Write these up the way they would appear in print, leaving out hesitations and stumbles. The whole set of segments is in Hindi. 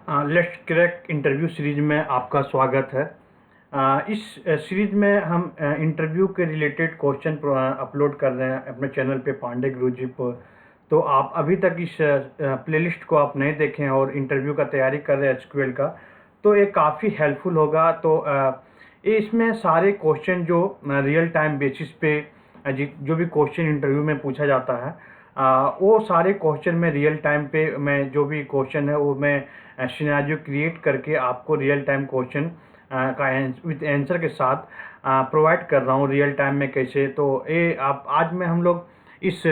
लेट्स क्रैक इंटरव्यू सीरीज में आपका स्वागत है। इस सीरीज में हम इंटरव्यू के रिलेटेड क्वेश्चन अपलोड कर रहे हैं अपने चैनल पे पांडे गुरुजी पर। तो आप अभी तक इस प्लेलिस्ट को आप नहीं देखें और इंटरव्यू का तैयारी कर रहे हैं एसक्यूएल का, तो ये काफ़ी हेल्पफुल होगा। तो ये इसमें सारे क्वेश्चन जो रियल टाइम बेसिस पे जो भी क्वेश्चन इंटरव्यू में पूछा जाता है, वो सारे क्वेश्चन में रियल टाइम पे मैं जो भी क्वेश्चन है वो मैं सिनेरियो क्रिएट करके आपको रियल टाइम क्वेश्चन का विद आंसर के साथ प्रोवाइड कर रहा हूँ रियल टाइम में कैसे। तो ये आप आज में हम लोग इस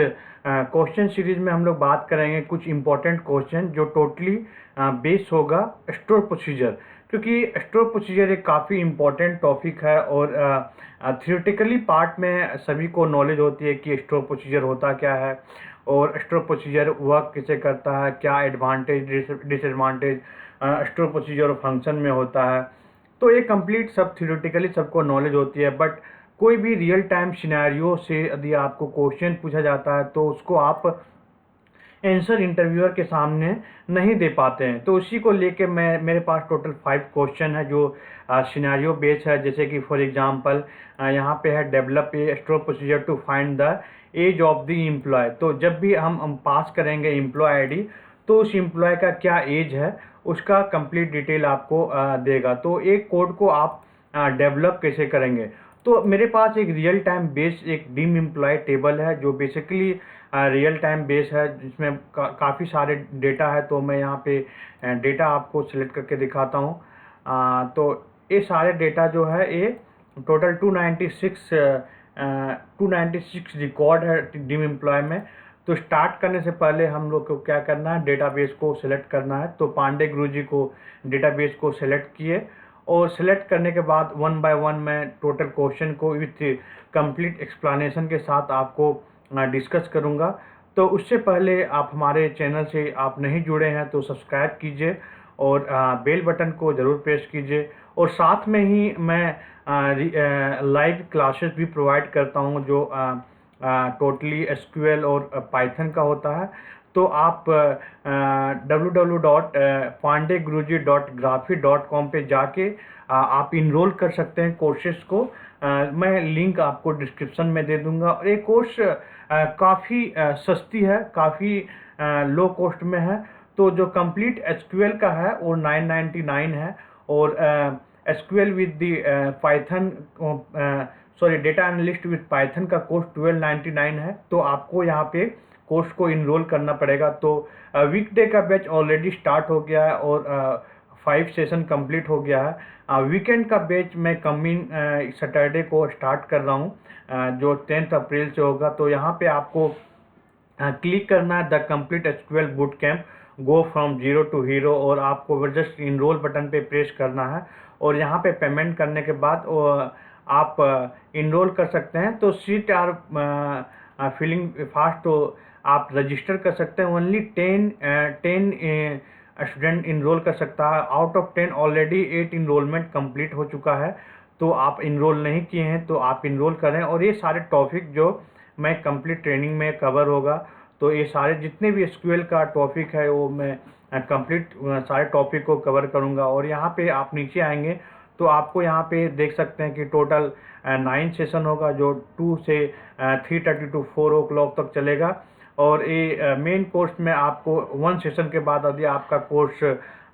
क्वेश्चन सीरीज में हम लोग बात करेंगे कुछ इम्पोर्टेंट क्वेश्चन जो टोटली बेस होगा स्टोर प्रोसीजर, क्योंकि स्टोर प्रोसीजर एक काफ़ी इम्पोर्टेंट टॉपिक है और थियोरेटिकली पार्ट में सभी को नॉलेज होती है कि स्टोर प्रोसीजर होता क्या है और स्टोर प्रोसीजर वर्क कैसे करता है, क्या एडवांटेज डिसएडवांटेज स्टोर प्रोसीजर और फंक्शन में होता है। तो ये कंप्लीट सब थियोरेटिकली सबको नॉलेज होती है, बट कोई भी रियल टाइम सिनेरियो से यदि आपको क्वेश्चन पूछा जाता है तो उसको आप आंसर इंटरव्यूअर के सामने नहीं दे पाते हैं। तो उसी को लेके मेरे पास टोटल 5 क्वेश्चन है जो सिनेरियो बेस्ड है। जैसे कि फॉर एग्जांपल यहाँ पे है develop a store procedure to find the age of the employ. तो जब भी हम पास करेंगे एम्प्लॉय आईडी तो उस एम्प्लॉय का क्या एज है उसका कंप्लीट डिटेल आपको देगा। तो एक कोड को आप डेवलप कैसे करेंगे, तो मेरे पास एक रियल टाइम बेस्ड एक डीम एम्प्लॉय टेबल है जो बेसिकली रियल टाइम बेस है, जिसमें काफ़ी सारे डेटा है। तो मैं यहाँ पे डेटा आपको सिलेक्ट करके दिखाता हूँ। तो ये सारे डेटा जो है ये टोटल 296 रिकॉर्ड है डीम एम्प्लॉय में। तो स्टार्ट करने से पहले हम लोग को क्या करना है, डेटाबेस को सिलेक्ट करना है। तो पांडे गुरुजी को डेटाबेस को सिलेक्ट किए और सिलेक्ट करने के बाद 1 बाय 1 मैं टोटल क्वेश्चन को विथ कंप्लीट एक्सप्लेनेशन के साथ आपको डिस्कस करूंगा। तो उससे पहले आप हमारे चैनल से आप नहीं जुड़े हैं तो सब्सक्राइब कीजिए और बेल बटन को ज़रूर प्रेस कीजिए। और साथ में ही मैं लाइव क्लासेस भी प्रोवाइड करता हूं जो टोटली एसक्यूएल और पाइथन का होता है। तो आप www.pandeguruji.graphy.com पे जाके आप इनरोल कर सकते हैं कोर्सेज को। मैं लिंक आपको डिस्क्रिप्शन में दे दूंगा। और ये कोर्स काफ़ी सस्ती है, काफ़ी लो कॉस्ट में है। तो जो कंप्लीट एसक्यूएल का है वो 999 है और SQL with the Python data analyst with Python का कोर्स 1299 है। तो आपको यहाँ पे कोर्स को इनरोल करना पड़ेगा। तो वीकडे का बैच ऑलरेडी स्टार्ट हो गया है और 5 सेशन कंप्लीट हो गया है। वीकेंड का बैच मैं कमिंग सैटरडे को स्टार्ट कर रहा हूँ जो 10 अप्रैल से होगा। तो यहाँ पे आपको क्लिक करना है the complete SQL boot camp go from zero to hero और आपको जस्ट इनरोल बटन पे प्रेस करना है और यहाँ पे पेमेंट करने के बाद आप इनरोल कर सकते हैं। तो सीट आर फिलिंग फास्ट, तो आप रजिस्टर कर सकते हैं। ओनली 10 स्टूडेंट इनरोल कर सकता है। Out of 10 already 8 enrolment complete हो चुका है। तो आप इनरोल नहीं किए हैं तो आप इनरोल करें। और ये सारे टॉपिक जो मैं कंप्लीट ट्रेनिंग में कवर होगा, तो ये सारे जितने भी एसक्यूएल का टॉपिक है वो मैं कंप्लीट सारे टॉपिक को कवर करूंगा। और यहाँ पे आप नीचे आएंगे तो आपको यहाँ पे देख सकते हैं कि टोटल 9 सेशन होगा जो 2 से 3:30 टू 4 o'clock तक चलेगा। और ये मेन कोर्स में आपको 1 सेशन के बाद यदि आपका कोर्स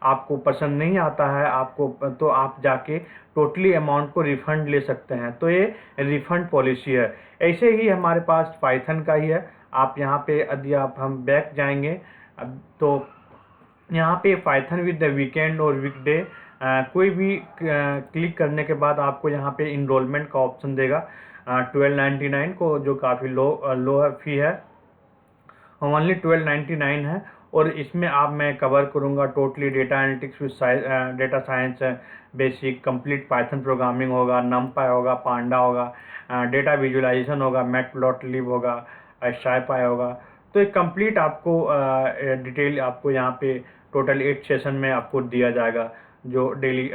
आपको पसंद नहीं आता है आपको, तो आप जाके टोटली अमाउंट को रिफंड ले सकते हैं। तो ये रिफंड पॉलिसी है। ऐसे ही हमारे पास पाइथन का ही है। आप यहाँ पे यदि आप हम बैक जाएंगे तो यहाँ पे पाइथन विद द वीकेंड और वीकडे कोई भी क्लिक करने के बाद आपको यहाँ पे इनरोलमेंट का ऑप्शन देगा 1299 को, जो काफ़ी लो फी है, ओनली 1299 है। और इसमें मैं कवर करूँगा totally data analytics with data science basic, complete Python programming होगा, नमपाई होगा, पांडा होगा, डेटा विजुअलाइजेशन होगा, मैटप्लॉटलिब होगा, शाइपाई होगा। तो एक कंप्लीट आपको डिटेल आपको यहाँ पे टोटल 8 सेशन में आपको दिया जाएगा जो डेली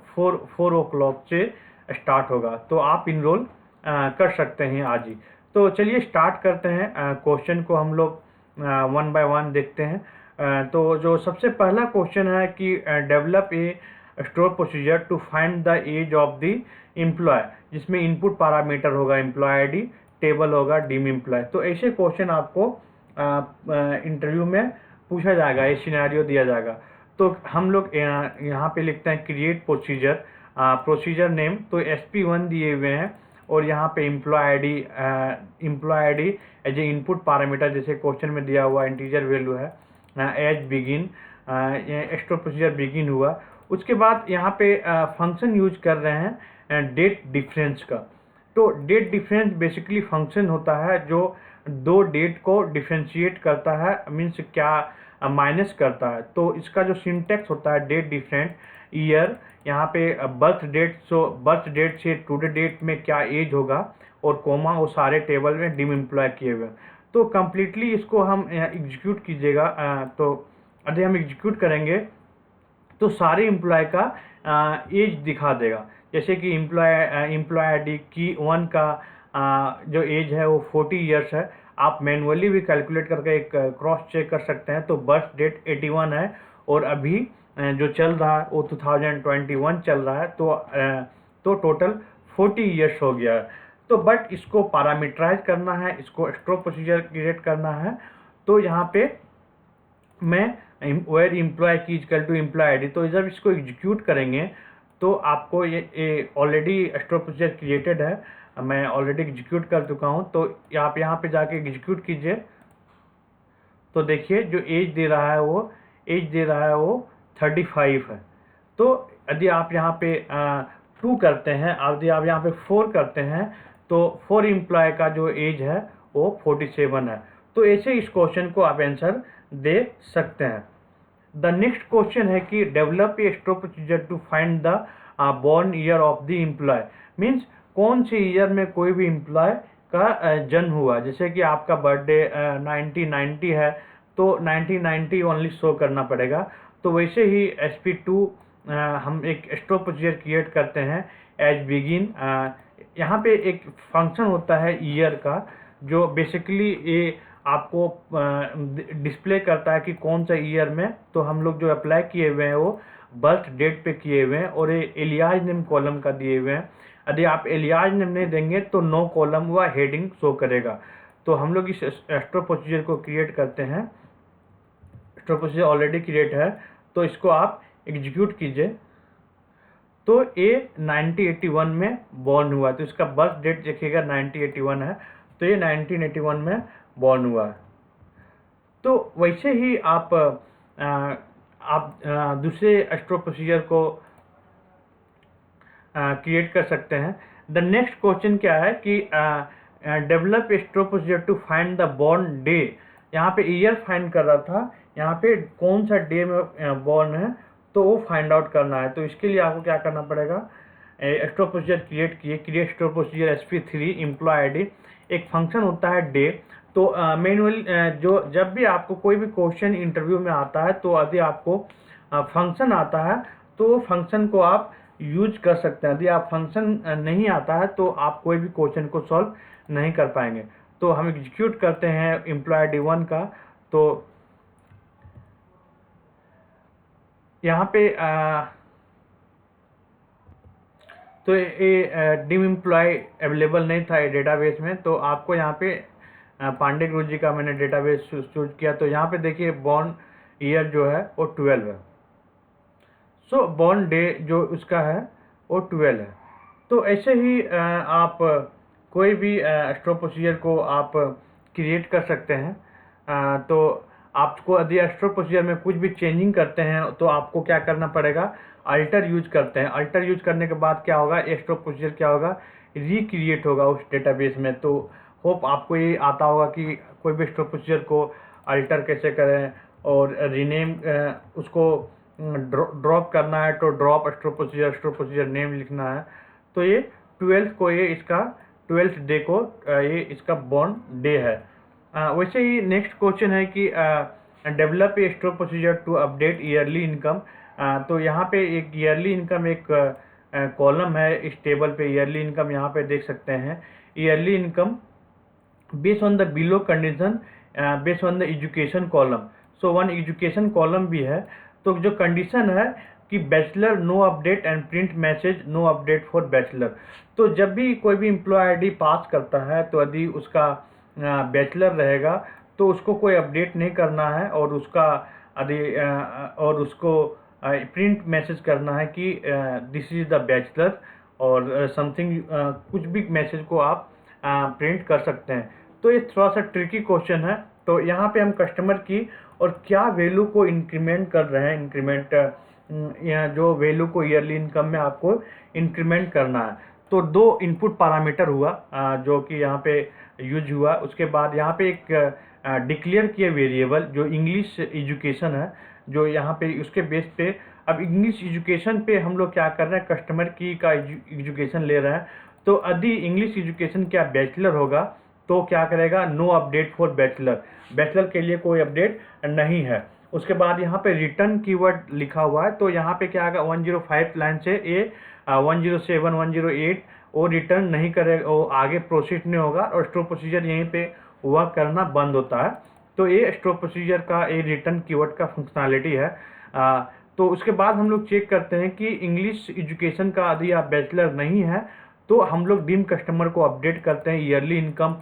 4 o'clock से स्टार्ट होगा। तो आप इनरोल कर सकते हैं आज ही। तो चलिए स्टार्ट करते हैं। क्वेश्चन को हम लोग 1 by 1 देखते हैं। तो जो सबसे पहला क्वेश्चन है कि develop a store procedure to find the age of the employ, जिसमें इनपुट पैरामीटर होगा एम्प्लॉय आईडी, टेबल होगा डीम एम्प्लॉय। तो ऐसे क्वेश्चन आपको इंटरव्यू में पूछा जाएगा, ये सिनेरियो दिया जाएगा। तो हम लोग यहाँ पे लिखते हैं क्रिएट प्रोसीजर, प्रोसीजर नेम, तो SP1 दिए हुए हैं और यहाँ पे employ ID as a input parameter, जैसे क्वेश्चन में दिया हुआ इंटीजर वैल्यू है, as begin, store procedure begin हुआ। उसके बाद यहाँ पे फंक्शन यूज कर रहे हैं डेट डिफरेंस का। तो डेट डिफरेंस बेसिकली फंक्शन होता है जो दो डेट को डिफ्रेंशिएट करता है, मीन्स क्या माइनस करता है। तो इसका जो सिंटेक्स होता है डेट डिफरेंट ईयर, यहाँ पे बर्थ डेट, सो बर्थ डेट से टुडे डेट में क्या एज होगा, और कोमा वो सारे टेबल में डिम एम्प्लॉय किए हुए। तो कम्प्लीटली इसको हम एग्जीक्यूट कीजिएगा। तो यदि हम एग्जीक्यूट करेंगे तो सारे एम्प्लॉय का एज दिखा देगा, जैसे कि एम्प्लॉय आईडी की 1 का जो एज है वो 40 ईयर्स है। आप मैनुअली भी कैलकुलेट करके एक क्रॉस चेक कर सकते हैं। तो बर्थ डेट 81 है और अभी जो चल रहा है वो 2021 चल रहा है, तो टोटल 40 ईयर्स हो गया है। तो बट इसको पैरामीटराइज करना है, इसको स्टोर प्रोसीजर क्रिएट करना है। तो यहाँ पे मैं वेयर एम्प्लॉय की इक्वल टू एम्प्लॉय आईडी, तो जब इसको एग्जीक्यूट करेंगे तो आपको ये ऑलरेडी स्टोर प्रोसीजर क्रिएटेड है, मैं ऑलरेडी एग्जीक्यूट कर चुका हूँ। तो आप यहाँ पे जाके एग्जीक्यूट कीजिए, तो देखिए जो एज दे रहा है वो 35 है। तो यदि आप यहाँ पे 2 करते हैं, यदि आप यहाँ पे 4 करते हैं, तो 4 एम्प्लॉय का जो एज है वो 47 है। तो ऐसे इस क्वेश्चन को आप आंसर दे सकते हैं। द नेक्स्ट क्वेश्चन है कि develop a store procedure to find the born year of the employ, means कौन से ईयर में कोई भी एम्प्लॉय का जन्म हुआ। जैसे कि आपका बर्थडे 1990 है, तो 1990 ओनली शो करना पड़ेगा। तो वैसे ही SP2 हम एक स्टोर प्रोसीजर क्रिएट करते हैं एज बिगिन। यहाँ पे एक फंक्शन होता है ईयर का, जो बेसिकली ये आपको डिस्प्ले करता है कि कौन सा ईयर में। तो हम लोग जो अप्लाई किए हुए हैं वो बर्थ डेट पे किए हुए हैं और ये एलियाज नेम कॉलम का दिए हुए हैं। यदि आप एलियाज नेम नहीं देंगे तो नो कॉलम हुआ हेडिंग शो करेगा। तो हम लोग इस स्टोर प्रोसीजर को क्रिएट करते हैं। स्टोर प्रोसीजर ऑलरेडी क्रिएट है, तो इसको आप एग्जीक्यूट कीजिए। तो ये 1981 में बॉर्न हुआ, तो इसका बर्थ डेट देखिएगा 1981 है, तो ये 1981 में बॉर्न हुआ है। तो वैसे ही आप दूसरे स्टोर प्रोसीजर को क्रिएट कर सकते हैं। द नेक्स्ट क्वेश्चन क्या है कि develop store procedure to find the born day. यहाँ पे ईयर फाइंड कर रहा था, यहाँ पे कौन सा डे में बॉर्न है तो वो फाइंड आउट करना है। तो इसके लिए आपको क्या करना पड़ेगा, स्टोर प्रोसीजर क्रिएट किए, create store procedure SP3 employ ID, एक फंक्शन होता है डे। तो मैनुअल जो जब भी आपको कोई भी क्वेश्चन इंटरव्यू में आता है, तो यदि आपको फंक्शन आता है तो फंक्शन को आप यूज कर सकते हैं। यदि आप फंक्शन नहीं आता है तो आप कोई भी क्वेश्चन को सॉल्व नहीं कर पाएंगे। तो हम एग्जीक्यूट करते हैं एम्प्लॉय आईडी 1 का। तो यहाँ पे तो ये डिम एम्प्लॉय अवेलेबल नहीं था डेटाबेस में, तो आपको यहाँ पे पांडे गुरु जी का मैंने डेटाबेस चूज किया। तो यहाँ पे देखिए बॉर्न ईयर जो है वो 12 है, सो बॉर्न डे जो उसका है वो 12 है। तो ऐसे ही आप कोई भी स्टोर प्रोसीजर को आप क्रिएट कर सकते हैं। तो आपको यदि स्टोर प्रोसीजर में कुछ भी चेंजिंग करते हैं तो आपको क्या करना पड़ेगा, अल्टर यूज करते हैं। अल्टर यूज करने के बाद क्या होगा, स्टोर प्रोसीजर क्या होगा, रिक्रिएट होगा उस डेटाबेस में। तो होप आपको ये आता होगा कि कोई भी स्टोर प्रोसीजर को अल्टर कैसे करें और रीनेम उसको ड्रॉप करना है तो ड्रॉप स्टोर प्रोसीजर नेम लिखना है। तो ये 12th को ये इसका 12th डे को ये इसका बॉर्न डे है। वैसे ही नेक्स्ट क्वेश्चन है कि develop a store procedure to update yearly income. तो यहाँ पे एक ईयरली इनकम एक कॉलम है इस टेबल पे। ईयरली इनकम यहाँ पे देख सकते हैं, yearly income based on the below condition based on the education column. So one education column भी है। तो जो कंडीशन है कि bachelor no update and print message no update for bachelor. तो जब भी कोई भी एम्प्लॉय आईडी पास करता है तो यदि उसका बैचलर रहेगा तो उसको कोई अपडेट नहीं करना है, और उसका यदि और उसको प्रिंट मैसेज करना है कि दिस इज द बैचलर, और समथिंग कुछ भी मैसेज को आप प्रिंट कर सकते हैं। तो ये थोड़ा सा ट्रिकी क्वेश्चन है। तो यहाँ पे हम कस्टमर की और क्या वैल्यू को इंक्रीमेंट कर रहे हैं, इंक्रीमेंट जो वैल्यू को ईयरली इनकम में आपको इंक्रीमेंट करना है। तो दो इनपुट पैरामीटर हुआ जो कि यहाँ पे यूज हुआ। उसके बाद यहाँ पे एक डिक्लेयर किया वेरिएबल जो इंग्लिश एजुकेशन है, जो यहाँ पे उसके बेस पे अब इंग्लिश एजुकेशन पे हम लोग क्या कर रहे हैं, कस्टमर की का एजुकेशन ले रहे हैं। तो यदि इंग्लिश एजुकेशन क्या बैचलर होगा तो क्या करेगा, no update for bachelor, bachelor के लिए कोई अपडेट नहीं है। उसके बाद यहाँ पे रिटर्न कीवर्ड लिखा हुआ है, तो यहाँ पे क्या आएगा 105 लाइन से ये 107 108 वो रिटर्न नहीं करेगा, वो आगे प्रोसीड नहीं होगा, और स्टोर प्रोसीजर यहीं पे वर्क करना बंद होता है। तो ये स्टोर प्रोसीजर का ये रिटर्न कीवर्ड का फंक्शनैलिटी है। तो उसके बाद हम लोग चेक करते हैं कि इंग्लिश एजुकेशन का यदि आप बैचलर नहीं है तो हम लोग डीम कस्टमर को अपडेट करते हैं yearly income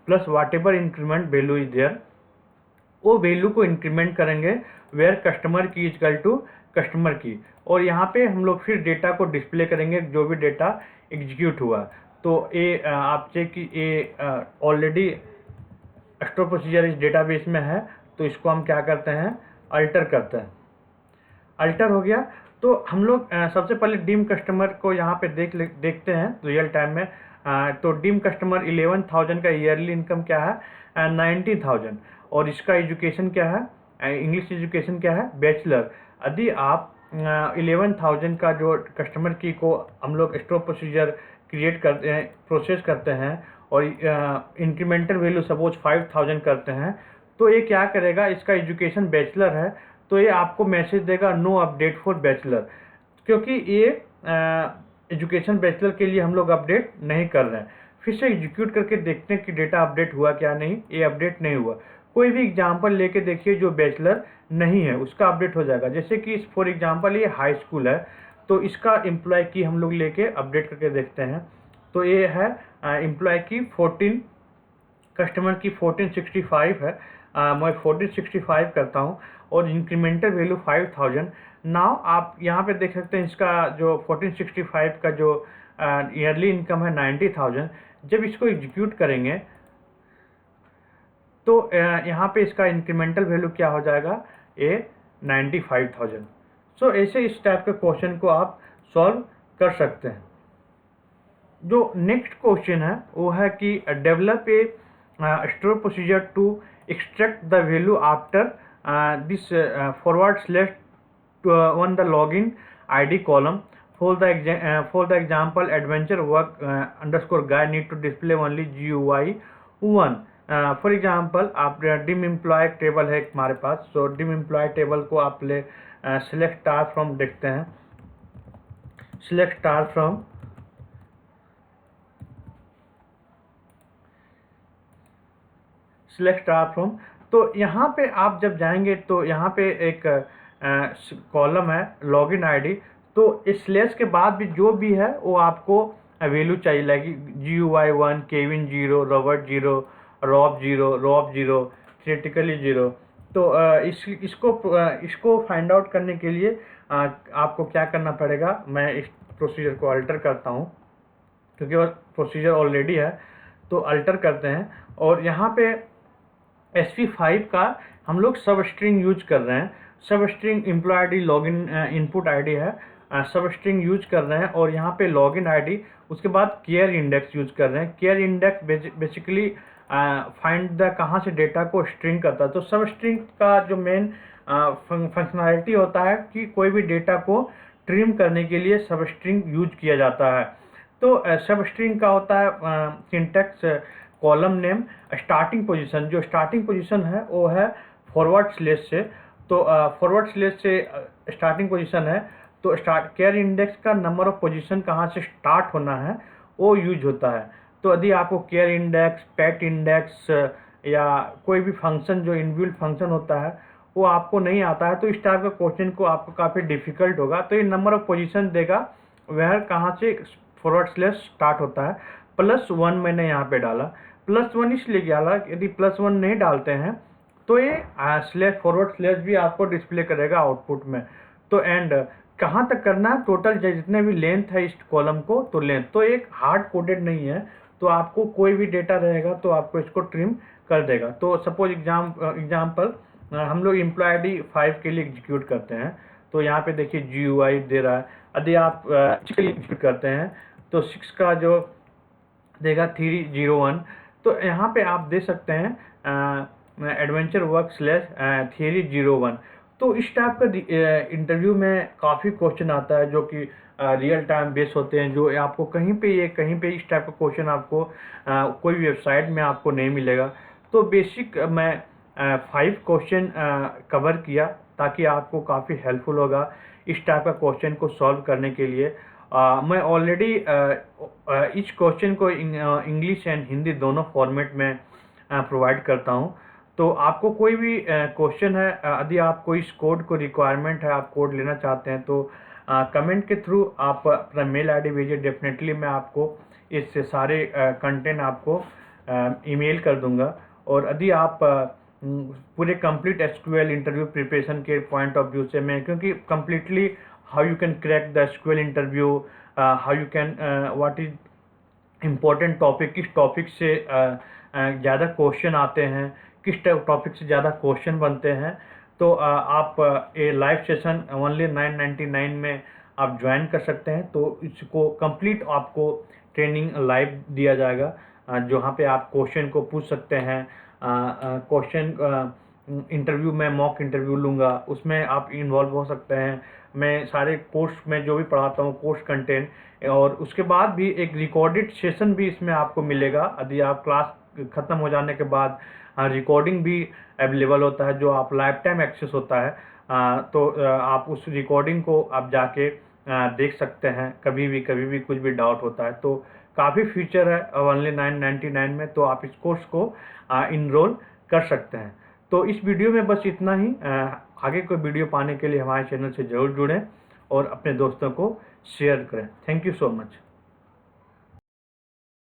plus whatever increment value is there, वो वैल्यू को इंक्रीमेंट करेंगे where customer key is equal to customer key, और यहाँ पे हम लोग फिर डेटा को डिस्प्ले करेंगे जो भी डेटा एग्जीक्यूट हुआ। तो ये आप चेक कि ये ऑलरेडी स्टोर प्रोसीजर इस डेटाबेस में है, तो इसको हम क्या करते हैं, अल्टर करते हैं। अल्टर हो गया तो हम लोग सबसे पहले डीम कस्टमर को यहाँ पे देखते हैं रियल टाइम में। तो डीम कस्टमर 11,000 का ईयरली इनकम क्या है, 90,000, और इसका एजुकेशन क्या है, इंग्लिश एजुकेशन क्या है, बैचलर। यदि आप 11,000 का जो कस्टमर की को हम लोग स्टोर प्रोसीजर क्रिएट करते हैं, प्रोसेस करते हैं, और इंक्रीमेंटल वैल्यू सपोज 5,000 करते हैं, तो ये क्या करेगा, इसका एजुकेशन बैचलर है तो ये आपको मैसेज देगा नो अपडेट फॉर बैचलर, क्योंकि ये एजुकेशन बैचलर के लिए हम लोग अपडेट नहीं कर रहे हैं। फिर से एग्जीक्यूट करके देखते हैं कि डेटा अपडेट हुआ क्या नहीं, ये अपडेट नहीं हुआ। कोई भी एग्जांपल लेके देखिए जो बैचलर नहीं है उसका अपडेट हो जाएगा। जैसे कि फॉर एग्जांपल ये हाई स्कूल है, तो इसका एम्प्लॉय की हम लोग लेके अपडेट करके देखते हैं। तो ये है एम्प्लॉय की 14, कस्टमर की 1465 है, मैं 1465 करता हूँ, और इंक्रीमेंटल वैल्यू 5,000। नाउ आप यहाँ पे देख सकते हैं इसका जो 1465 का जो ईयरली इनकम है 90,000। जब इसको एग्जीक्यूट करेंगे तो यहाँ पे इसका इंक्रीमेंटल वैल्यू क्या हो जाएगा, ये 95,000। सो ऐसे इस टाइप के क्वेश्चन को आप सॉल्व कर सकते हैं। जो नेक्स्ट क्वेश्चन है वो है कि develop a store procedure to extract the value after this forward slash to, on the login ID column for the example adventure work underscore guy need to display only GUI 1। For example आप डिम एम्प्लॉय टेबल है हमारे पास, सो डिम एम्प्लॉय टेबल को आप ले सिलेक्ट स्टार फ्रॉम देखते हैं, सिलेक्ट स्टार फ्रॉम तो यहाँ पे आप जब जाएंगे तो यहाँ पे एक कॉलम है लॉगिन आईडी, तो इस स्लैश के बाद भी जो भी है वो आपको वैल्यू चाहिए लगी, GUI 1, Kevin 0, Robert 0, Rob 0, Rob 0, थिएटिकली 0। तो इसको फाइंड आउट करने के लिए आपको क्या करना पड़ेगा, मैं इस प्रोसीजर को अल्टर करता हूँ क्योंकि वो प्रोसीजर ऑलरेडी है, तो अल्टर करते हैं। और यहाँ पे SP5 का हम लोग सब स्ट्रिंग यूज कर रहे हैं, substring employ ID login input ID है, सब स्ट्रिंग यूज कर रहे हैं, और यहाँ पे लॉगिन आईडी, उसके बाद केयर इंडेक्स यूज कर रहे हैं। Care index basically find the कहाँ से डेटा को स्ट्रिंग करता है। तो सब स्ट्रिंग का जो मेन फंक्शनैलिटी होता है कि कोई भी डेटा को ट्रिम करने के लिए सब स्ट्रिंग यूज किया जाता है। तो सब स्ट्रिंग का होता है syntax, column name, starting position, जो स्टार्टिंग पोजीशन है वो है फॉरवर्ड स्लैश से, तो फॉरवर्ड स्लैश से स्टार्टिंग पोजीशन है, तो केयर इंडेक्स का नंबर ऑफ पोजीशन कहाँ से स्टार्ट होना है वो यूज होता है। तो यदि आपको केयर इंडेक्स, पेट इंडेक्स या कोई भी फंक्शन जो इनबिल्ट फंक्शन होता है वो आपको नहीं आता है, तो इस टाइप का क्वेश्चन को आपको काफ़ी डिफिकल्ट होगा। तो ये नंबर ऑफ पोजीशन देगा, वह कहाँ से फॉरवर्ड स्लैश स्टार्ट होता है। +1 मैंने यहाँ पे डाला, +1 इसलिए डाला, यदि +1 नहीं डालते हैं तो ये स्लैश फॉरवर्ड स्लैश भी आपको डिस्प्ले करेगा आउटपुट में। तो एंड कहाँ तक करना है, टोटल जितने भी लेंथ है इस कॉलम को, तो लेंथ तो एक हार्ड कोडेड नहीं है, तो आपको कोई भी डेटा रहेगा तो आपको इसको ट्रिम कर देगा। तो सपोज एग्जाम्पल हम लोग एम्प्लॉय ID 5 के लिए एग्जीक्यूट करते हैं, तो यहाँ पे देखिए GUI दे रहा है। यदि आप 6 के लिए एग्जीक्यूट करते हैं तो 6 का जो देगा 301, तो यहाँ पे आप दे सकते हैं एडवेंचर वर्क स्लैश थियरी 01। तो इस टाइप का इंटरव्यू में काफ़ी क्वेश्चन आता है जो कि रियल टाइम बेस होते हैं, जो आपको कहीं पे इस टाइप का क्वेश्चन आपको कोई वेबसाइट में आपको नहीं मिलेगा। तो बेसिक मैं 5 क्वेश्चन कवर किया ताकि आपको काफ़ी हेल्पफुल होगा इस टाइप का क्वेश्चन को सॉल्व करने के लिए। मैं ऑलरेडी इस क्वेश्चन को इंग्लिश एंड हिंदी दोनों फॉर्मेट में प्रोवाइड करता हूं। तो आपको कोई भी क्वेश्चन है, यदि आपको इस कोड को रिक्वायरमेंट है, आप कोड लेना चाहते हैं, तो कमेंट के थ्रू आप अपना मेल ID भेजिए। डेफिनेटली मैं आपको इससे सारे कंटेंट आपको ईमेल कर दूंगा। और यदि आप पूरे कंप्लीट SQL इंटरव्यू प्रिपरेशन के पॉइंट ऑफ व्यू से, मैं क्योंकि completely how you can crack the SQL interview, how you can what is important topic, किस टॉपिक से ज़्यादा क्वेश्चन आते हैं, किस टॉपिक से ज़्यादा क्वेश्चन बनते हैं, तो आप ये लाइव सेशन ओनली 999 में आप ज्वाइन कर सकते हैं। तो इसको कंप्लीट आपको ट्रेनिंग लाइव दिया जाएगा, जहाँ पे आप क्वेश्चन को पूछ सकते हैं। क्वेश्चन इंटरव्यू में मॉक इंटरव्यू लूँगा, उसमें आप इन्वॉल्व हो सकते हैं। मैं सारे कोर्स में जो भी पढ़ाता हूँ कोर्स कंटेंट, और उसके बाद भी एक रिकॉर्डेड सेशन भी इसमें आपको मिलेगा। यदि आप क्लास ख़त्म हो जाने के बाद रिकॉर्डिंग भी अवेलेबल होता है, जो आप लाइफ टाइम एक्सेस होता है। तो आप उस रिकॉर्डिंग को आप जाके देख सकते हैं, कभी भी कुछ भी डाउट होता है। तो काफ़ी फीचर है ओनली 999 में, तो आप इस कोर्स को इनरोल कर सकते हैं। तो इस वीडियो में बस इतना ही। आगे कोई वीडियो पाने के लिए हमारे चैनल से ज़रूर जुड़ें और अपने दोस्तों को शेयर करें। Thank you so much.